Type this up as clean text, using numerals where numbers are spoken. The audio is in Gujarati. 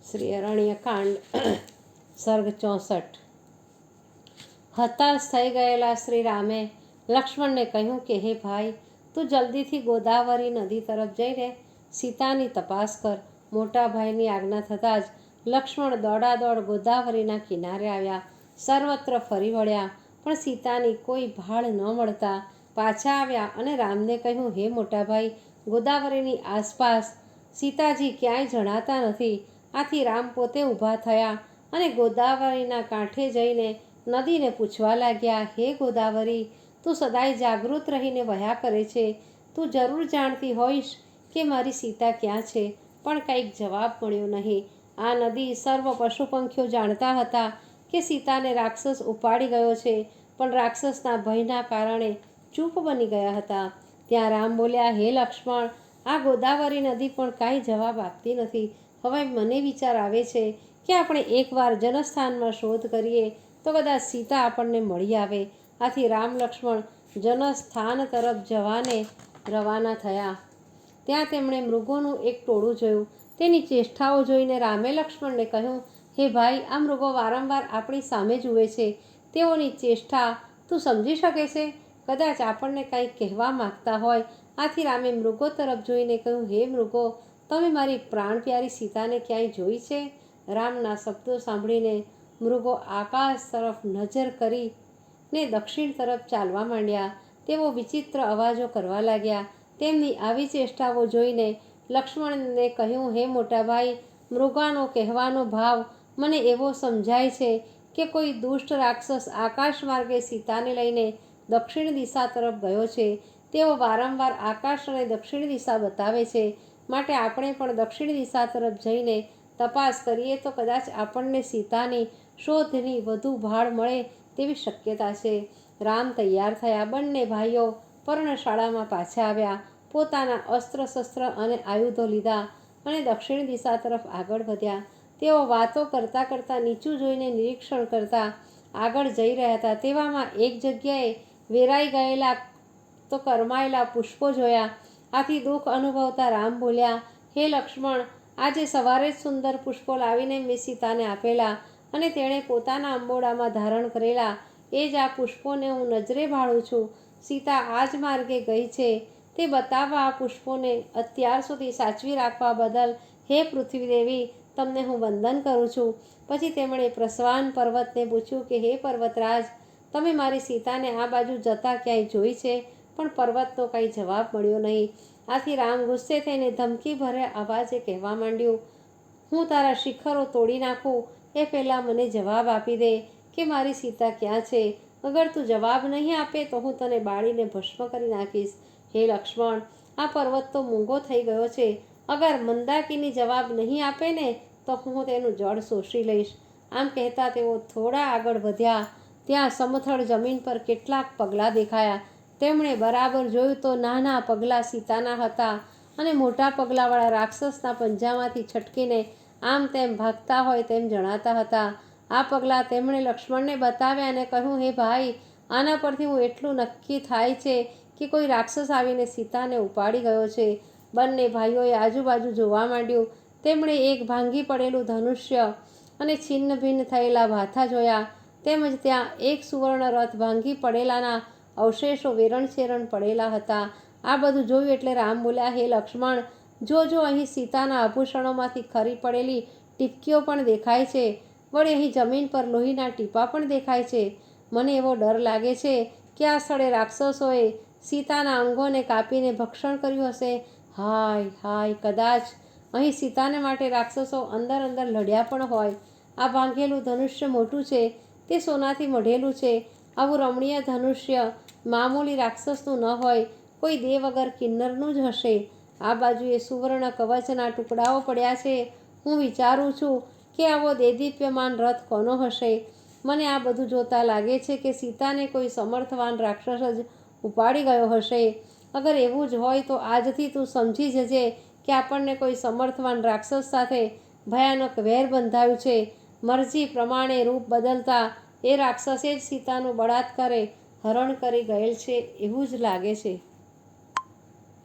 શ્રી અરણ્યકાંડ સર્ગ 64। હતાશ થઈ ગયેલા શ્રી રામે લક્ષ્મણને કહ્યું કે હે ભાઈ, તું જલ્દીથી ગોદાવરી નદી તરફ જઈને સીતાની તપાસ કર। મોટા ભાઈની આજ્ઞા થતાં જ લક્ષ્મણ દોડાદોડ ગોદાવરીના કિનારે આવ્યા। સર્વત્ર ફરી વળ્યા, પણ સીતાની કોઈ ભાળ ન મળતા પાછા આવ્યા અને રામને કહ્યું, હે મોટા ભાઈ, ગોદાવરીની આસપાસ સીતાજી ક્યાંય જણાતા નથી। આથી રામ પોતે ઊભા થયા અને ગોદાવરીના કાંઠે જઈને નદીને પૂછવા લાગ્યા, હે ગોદાવરી, તું સદાય જાગૃત રહીને વહ્યા કરે છે, તું જરૂર જાણતી હોઈશ કે મારી સીતા ક્યાં છે, પણ કંઈક જવાબ મળ્યો નહીં। આ નદી સર્વ પશુ પંખીઓ જાણતા હતા કે સીતાને રાક્ષસ ઉપાડી ગયો છે, પણ રાક્ષસના ભયના કારણે ચૂપ બની ગયા હતા। ત્યાં રામ બોલ્યા, હે લક્ષ્મણ, આ ગોદાવરી નદી પણ કાંઈ જવાબ આપતી નથી। હવે મને વિચાર આવે છે કે આપણે એકવાર જનસ્થાનમાં શોધ કરીએ તો કદાચ સીતા આપણને મળી આવે। આથી રામ લક્ષ્મણ જનસ્થાન તરફ જવાને રવાના થયા। ત્યાં તેમણે મૃગોનું એક ટોળું જોયું। તેની ચેષ્ટાઓ જોઈને રામે લક્ષ્મણને કહ્યું, હે ભાઈ, આ મૃગો વારંવાર આપણી સામે જુએ છે, તેઓની ચેષ્ટા તું સમજી શકે છે? કદાચ આપણને કંઈક કહેવા માગતા હોય। આથી રામે મૃગો તરફ જોઈને કહ્યું, હે મૃગો, તમે મારી પ્રાણ પ્યારી સીતાને ક્યાંય જોઈ છે? રામના શબ્દો સાંભળીને મૃગો આકાશ તરફ નજર કરીને દક્ષિણ તરફ ચાલવા માંડ્યા। તેઓ વિચિત્ર અવાજો કરવા લાગ્યા। તેમની આવી ચેષ્ટાઓ જોઈને લક્ષ્મણને કહ્યું, હે મોટા ભાઈ, મૃગાનો કહેવાનો ભાવ મને એવો સમજાય છે કે કોઈ દુષ્ટ રાક્ષસ આકાશ માર્ગે સીતાને લઈને દક્ષિણ દિશા તરફ ગયો છે। તેઓ વારંવાર આકાશ અને દક્ષિણ દિશા બતાવે છે, માટે આપણે પણ દક્ષિણ દિશા તરફ જઈને તપાસ કરીએ તો કદાચ આપણને સીતાની શોધની વધુ ભાળ મળે તેવી શક્યતા છે। રામ તૈયાર થયા। બંને ભાઈઓ પર્ણશાળામાં પાછા આવ્યા, પોતાના અસ્ત્ર શસ્ત્ર અને આયુધો લીધા અને દક્ષિણ દિશા તરફ આગળ વધ્યા। તેઓ વાતો કરતાં કરતાં નીચું જોઈને નિરીક્ષણ કરતા આગળ જઈ રહ્યા હતા। તેવામાં એક જગ્યાએ વેરાઈ ગયેલા તો કરમાયેલા પુષ્પો જોયા। આથી દુઃખ અનુભવતા રામ બોલ્યા, હે લક્ષ્મણ, આજે સવારે જ સુંદર પુષ્પો લાવીને મેં સીતાને આપેલા અને તેણે પોતાના અંબોડામાં ધારણ કરેલા, એ જ આ પુષ્પોને હું નજરે ભાળું છું। સીતા આ જ માર્ગે ગઈ છે તે બતાવવા આ પુષ્પોને અત્યાર સુધી સાચવી રાખવા બદલ હે પૃથ્વીદેવી, તમને હું વંદન કરું છું। પછી તેમણે પ્રસ્વાન પર્વતને પૂછ્યું કે હે પર્વતરાજ, તમે મારી સીતાને આ બાજુ જતા ક્યાંય જોઈ છે? પણ પર્વતનો કંઈ જવાબ મળ્યો નહીં। આથી રામ ગુસ્સે થઈને ધમકી ભર્યા અવાજે કહેવા માંડ્યું, હું તારા શિખરો તોડી નાખું એ પહેલાં મને જવાબ આપી દે કે મારી સીતા ક્યાં છે। અગર તું જવાબ નહીં આપે તો હું તને બાળીને ભસ્મ કરી નાખીશ। હે લક્ષ્મણ, આ પર્વત તો મૂંગો થઈ ગયો છે। અગર મંદાકિની જવાબ નહીં આપે ને તો હું તેનું જળ શોષી લઈશ। આમ કહેતા તેઓ થોડા આગળ વધ્યા। ત્યાં સમથળ જમીન પર કેટલાક પગલાં દેખાયા। તેમણે બરાબર જોયું તો નાના પગલાં સીતાના હતા અને મોટા પગલાંવાળા રાક્ષસના પંજામાંથી છટકીને આમ તેમ ભાગતા હોય તેમ જણાતા હતા। આ પગલાં તેમણે લક્ષ્મણને બતાવ્યા અને કહ્યું, હે ભાઈ, આના પરથી હું એટલું નક્કી થાય છે કે કોઈ રાક્ષસ આવીને સીતાને ઉપાડી ગયો છે। બંને ભાઈઓએ આજુબાજુ જોવા માંડ્યું। તેમણે એક ભાંગી પડેલું ધનુષ્ય અને છિન્ન ભિન્ન થયેલા ભાથા જોયા, તેમજ ત્યાં એક સુવર્ણ રથ ભાંગી પડેલાના અવશેષો વેરણછેરણ પડેલા હતા। આ બધું જોયું એટલે રામ બોલ્યા, હે લક્ષ્મણ, જો અહીં સીતાના આભૂષણોમાંથી ખરી પડેલી ટીપકીઓ પણ દેખાય છે, વળી અહીં જમીન પર લોહીના ટીપાં પણ દેખાય છે। મને એવો ડર લાગે છે કે આ સ્થળે રાક્ષસોએ સીતાના અંગોને કાપીને ભક્ષણ કર્યું હશે। હાય હાય, કદાચ અહીં સીતાને માટે રાક્ષસો અંદર અંદર લડ્યા પણ હોય। આ ભાંગેલું ધનુષ્ય મોટું છે, તે સોનાથી મઢેલું છે। આવું રમણીય ધનુષ્ય મામૂલી રાક્ષસનું ન હોય, કોઈ દેવ વગર કિન્નરનું જ હશે। આ બાજુએ સુવર્ણ કવચના ટુકડાઓ પડ્યા છે। હું વિચારું છું કે આવો દેદીપ્યમાન રથ કોનો હશે? મને આ બધું જોતાં લાગે છે કે સીતાને કોઈ સમર્થવાન રાક્ષસ જ ઉપાડી ગયો હશે। અગર એવું જ હોય તો આજથી તું સમજી જજે કે આપણને કોઈ સમર્થવાન રાક્ષસ સાથે ભયાનક વેર બંધાયું છે। મરજી પ્રમાણે રૂપ બદલતા એ રાક્ષસે જ સીતાનું બળાત્કારે હરણ કરી ગયેલ છે એવું જ લાગે છે।